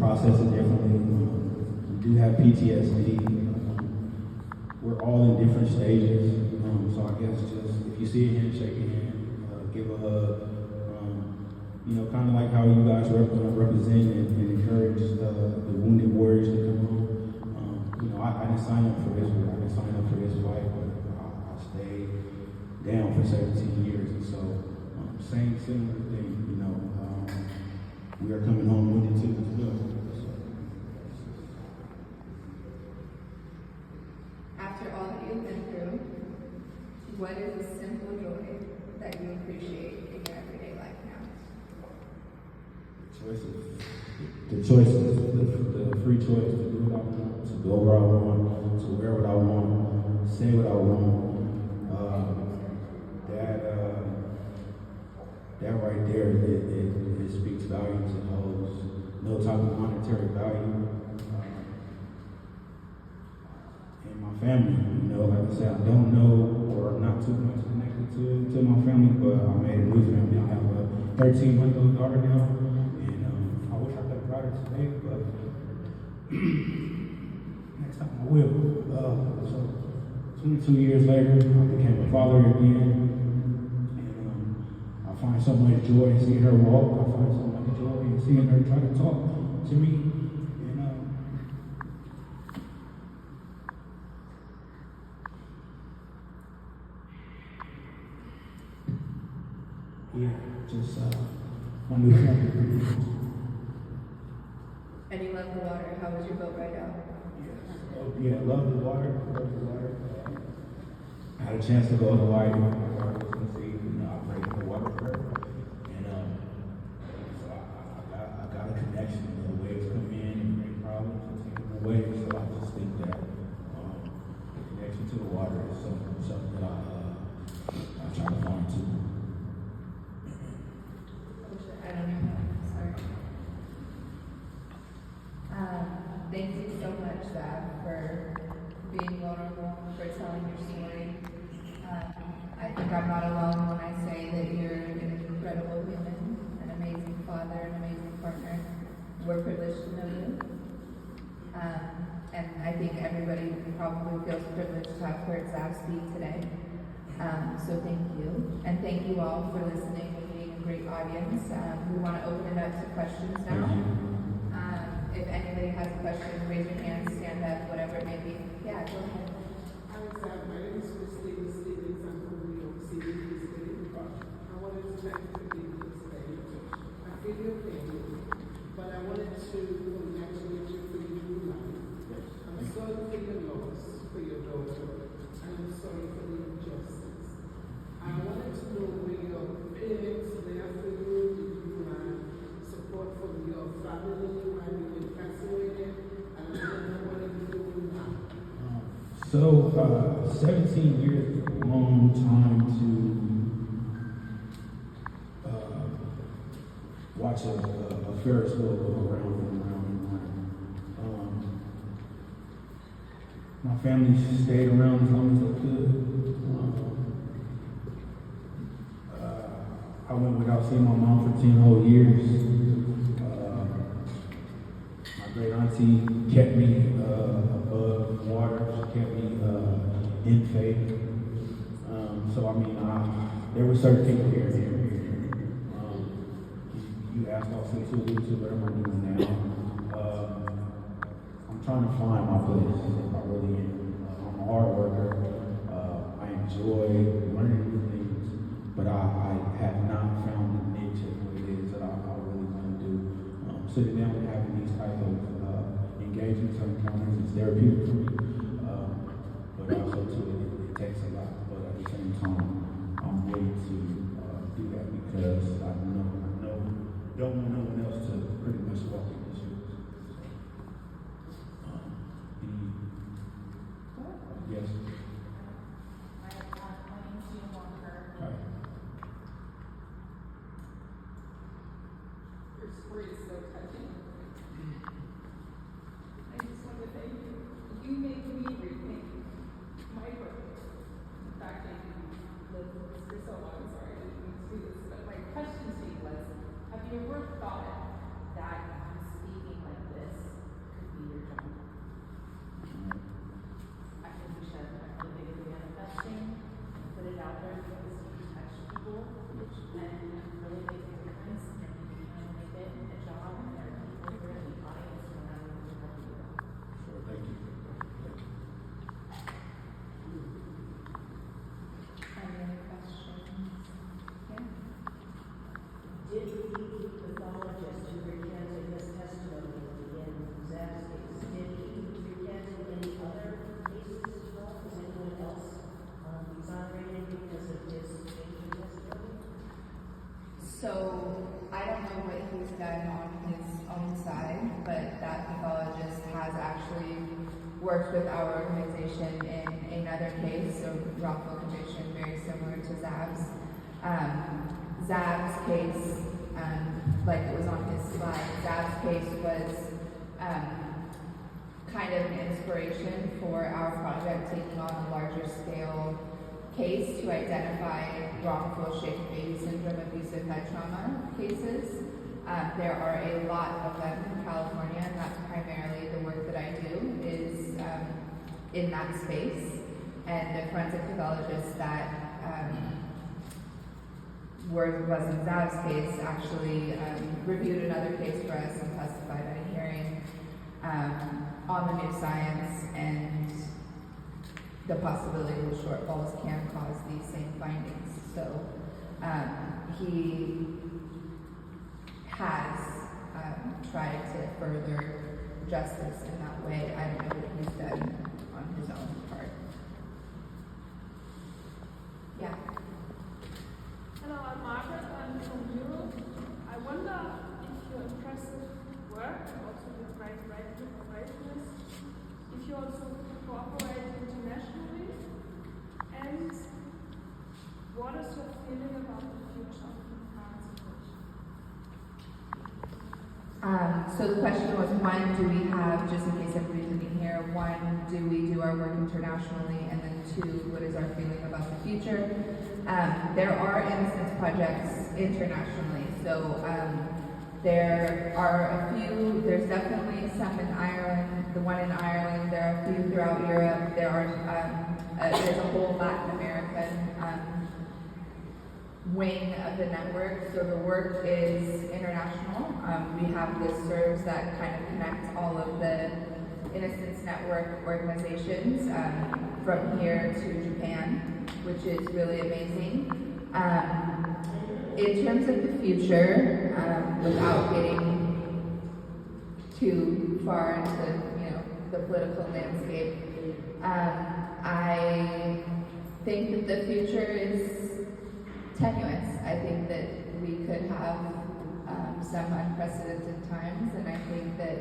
process it differently. We do have PTSD. We're all in different stages. So I guess just if you see a hand, shake a hand, give a hug. Kind of like how you guys represent and encourage the wounded warriors to come home. I didn't sign up for this, but I didn't sign up for this fight, but I stayed down for 17 years, and so same similar thing. We are coming home wounded too as well. After all that you've been through, what is a simple joy that you appreciate in your everyday life now? The choices, the free choice to do what I want, to go where I want, to wear what I want, say what I want. That right there, it speaks volumes. It holds no type of monetary value. And my family, like I said, I don't know, or I'm not too much connected to my family, but I made a new family. I have a 13-month-old daughter now, and I wish I could have brought her today, but next time I will. So 22 years later, I became a father again. I find so much joy in seeing her walk. I find so much joy in seeing her try to talk to me. Just my new family. And you love the water. How is your boat right now? Yeah, love the water. I had a chance to go to Hawaii. I prayed in the water for her. And so I got a connection. The waves come in and bring problems and take them away. So I just think that the connection to the water is something that I try to find too. I don't know. Sorry. Thank you so much, Zab, for being vulnerable, for telling your story. I think I'm not alone when I say that you're an incredible human, an amazing father, an amazing partner. We're privileged to know you. And I think everybody probably feels privileged to have heard Zab speak today. So thank you. And thank you all for listening and being a great audience. We want to open it up to questions now. If anybody has a question, raise your hand, stand up, whatever it may be. Yeah, go ahead. Hi, Zab. My name is Christine Stevens. I'm from New York City. I wanted to thank you for being here today. I feel your pain, but I wanted to congratulate you for your new life. I'm sorry for your loss, for your daughter, and I'm sorry for the injustice. I wanted to know where your parents there for you, did you have support from your family while you were incarcerated, and I don't know what you're doing now. So, 17 years is a long time to watch a Ferris wheel go around and around and around. My family stayed around as long as they could. I went without seeing my mom for 10 whole years. My great auntie kept me above water. She kept me in faith. So there were certain people here. You asked also to what am I doing now? I'm trying to find my place. I really am. I'm a hard worker. I enjoy learning new things, but I have not found the niche of what it is that I really want to do. Sitting down and having these type of engagements or encounters is therapeutic for me, but also too it takes a lot. But at the same time, I'm willing to do that because I don't want no one else to pretty much walk in the shoes. Yes. Your story is so touching. I just want to thank you. You make me rethink my purpose. In fact, I didn't live with this for so long, sorry I didn't mean to do this. But my question to you was, have you ever thought that you speak worked with our organization in another case, a wrongful conviction very similar to Zab's. Zab's case, like it was on his slide, Zab's case was kind of an inspiration for our project taking on a larger scale case to identify wrongful shaken baby syndrome abusive head trauma cases. There are a lot of them in California, and that's primarily the work that I do is in that space. And the forensic pathologist that was in Zab's case actually reviewed another case for us and testified at a hearing on the new science and the possibility that shortfalls can cause these same findings. So he has tried to further justice in that way. I don't know what he's done on his own part. Yeah. Hello, I'm Margaret. I'm from Europe. I wonder if your impressive work, also your great operations, if you also cooperate internationally, and what is your feeling about the future of the current situation? So the question was, one, do we have, just in case everybody's looking here, one, do we do our work internationally, and then two, what is our feeling about the future? There are innocence projects internationally, so there are a few, there's definitely some in Ireland, the one in Ireland, there are a few throughout Europe, there are, there's a whole Latin American wing of the network, so the work is international. We have listservs that kind of connect all of the Innocence Network organizations from here to Japan, which is really amazing. In terms of the future, without getting too far into the political landscape, I think that the future is tenuous. I think that we could have some unprecedented times, and I think that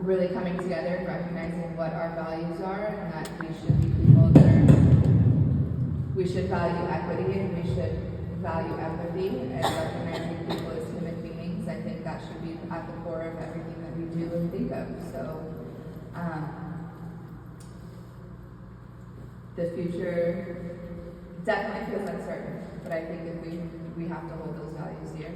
really coming together and recognizing what our values are, and that we should be people that we should value equity and we should value empathy and recognizing people as human beings. I think that should be at the core of everything that we do and think of. So the future definitely feels uncertain, but I think if we have to hold those values dear.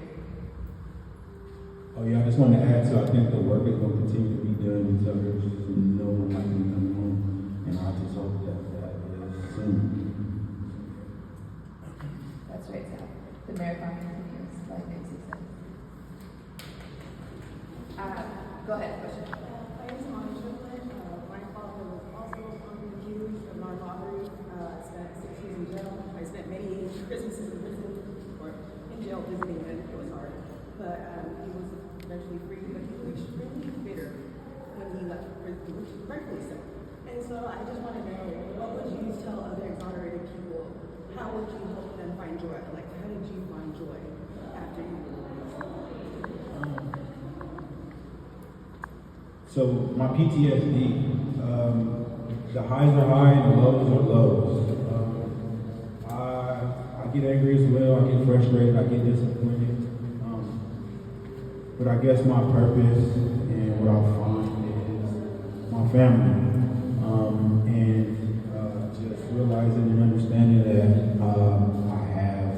Oh yeah, I just want to add, so I think the work is going to continue to be done until there's no one like me coming home, and I just hope that is soon. That's right, Sal. The marathon continues, like Nancy said. Go ahead, question. My name is Molly Strickland. My father was also accused of armed robbery. I spent 6 years in jail. I spent many Christmases in prison or in jail visiting him. It was hard. But he was eventually free, but he was extremely bitter when he left prison, which is rightfully so. And so I just want to know, what would you tell other exonerated people? How would you help them find joy? Like, how did you find joy after you were released? So my PTSD, the highs are high and the lows are lows. I get angry as well, I get frustrated, I get disappointed. But I guess my purpose and what I find is my family. And just realizing and understanding that I have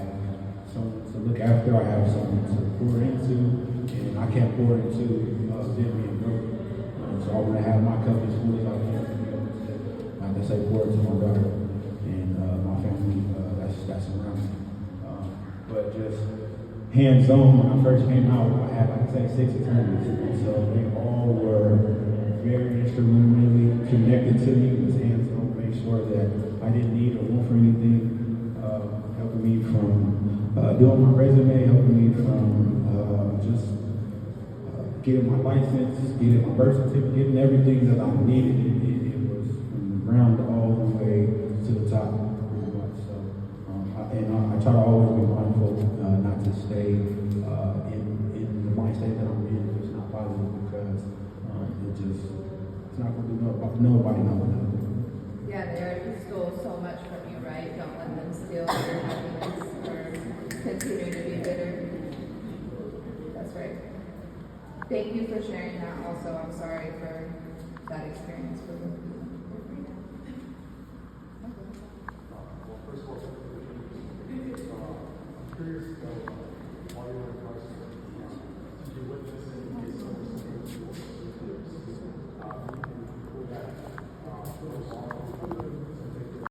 someone to look after, I have someone to pour into, and I can't pour into them being broken. So I want to have my cup as full as I can to be able to, like I say, pour into my daughter and my family that's around me. But just hands-on, when I first came out, I had, like I say, 6 attorneys. And so they all were very instrumentally connected to me. It was hands-on, make sure that I didn't need or want for anything, helping me from doing my resume, helping me from just getting my license, getting my birth certificate, getting everything that I needed. It was from the ground all the way to the top, pretty much. So, I try to always be mindful not to stay in the mindset that I'm in. It's not positive because it's not going to do nobody knows that. Yeah, they already stole so much from you, right? Don't let them steal your happiness or continue to be bitter. That's right. Thank you for sharing that also. I'm sorry for that experience for both of you. Well, first of all, I'm curious, while you were in Christ,